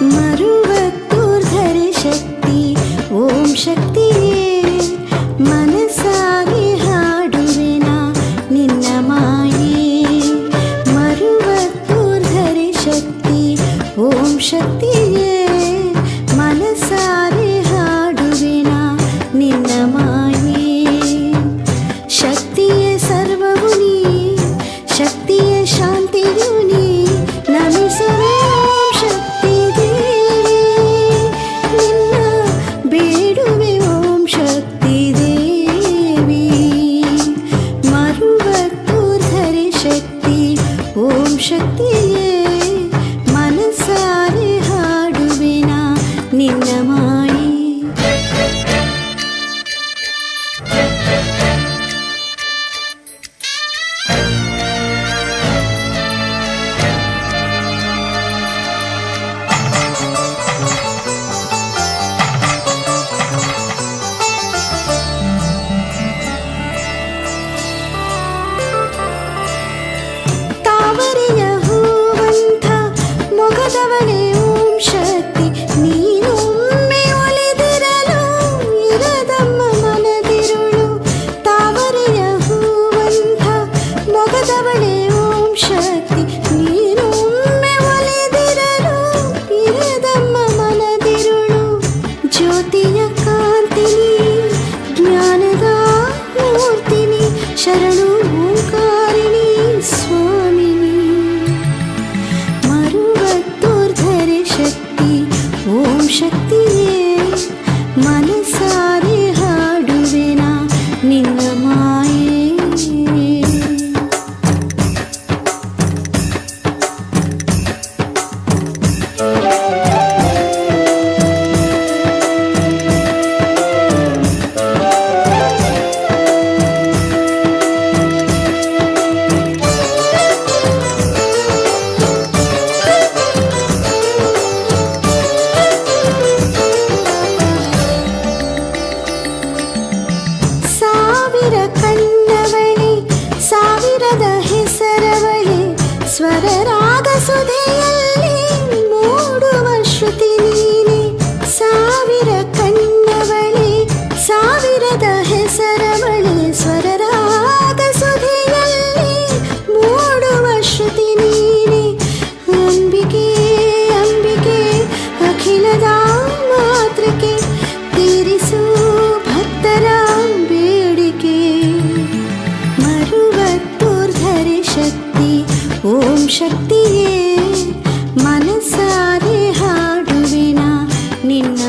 ಮರುವತ್ತೂರ್ಧರೆ ಶಕ್ತಿ ಓಂ ಶಕ್ತಿಯೇ ಮನಸಾರೆ ಹಾಡುವೆನ ನಿನ್ನ ಮಾಯೆ. ಮರುವತ್ತೂರ್ಧರೆ ಶಕ್ತಿ ಓಂ ಶಕ್ತಿಯೇ ಮನಸಾರೆ ಹಾಡುವೆನ ನಿನ್ನ ಮಾಯೆ. ಶಕ್ತಿಯ ಸರ್ವವು ನೀ, ಶಕ್ತಿಯ ಶಾಂತಿಯು ನೀ, ನಮಿಸುವೆ ಓಂ ಶಕ್ತಿ ದೇವಿ ನಿನ್ನ ಬೇಡುವೆ ಓಂ ಶಕ್ತಿ ದೇವಿ. ಮರುವತ್ತೂರ್ಧರೆ ಶಕ್ತಿ ಓಂ ಶಕ್ತಿಯೇ ಮನಸಾರೆ ಹಾಡುವೆನ ನಿನ್ನ ಮಾಯೆ. ತಾವರೆಯ ಹೂವಂಥ ಮೊಗದವಳೆ ಓಂ ಶಕ್ತಿ ನೀನೊಮ್ಮೆ ಒಲಿದಿರಲು ಇರದಮ್ಮ ಮನದಿರುಳು. ತಾವರೆಯ ಹೂವಂಥ ಮೊಗದವಳೆ ಓಂ ಶಕ್ತಿ ನೀನೊಮ್ಮೆ ಒಲಿದಿರಲು ಇರದಮ್ಮ ಮನದಿರುಳು. ಜ್ಯೋತಿಯ ಕಾಂತಿನಿ ಜ್ಞಾನದ ಮೂರ್ತಿನಿ ಶರಣು ಓಂಕಾರಿಣಿ ಸ್ವಾಮಿನಿ. ಮರುವತ್ತೂರ್ಧರೆ ಶಕ್ತಿ ಓಂ ಶಕ್ತಿಯೇ ಮನಸಾರೆ ಹಾಡುವೆನ ನಿನ್ನ ಮಾಯೆ. ಸಾವಿರ ಕಣ್ಣವಳೆ ಸಾವಿರದ ಹೆಸರವಳೆ ಸ್ವರ ರಾಗ ಸುಧೆಯಲ್ಲಿ ಮೂಡುವ ಶ್ರುತಿ ನೀನೆ. ಸಾವಿರ ಕಣ್ಣವಳೆ ಸಾವಿರದ ಹೆಸರವಳೆ ಸ್ವರ ರಾಗ ಸುಧೆಯಲ್ಲಿ ಮೂಡುವ ಶ್ರುತಿ ನೀನೆ. ಅಂಬಿಕೆ ಅಂಬಿಕೆ ಅಖಿಲದ ಮಾತೃಕೆ ತೀರಿಸು ಭಕ್ತರ ಬೇಡಿಕೆ. ಮರುವತ್ತೂರ್ಧರೆ ಶಕ್ತಿ ಓಂ ಶಕ್ತಿಯೇ ಮನಸಾರೆ ಹಾಡುವೆನ ನಿನ್ನ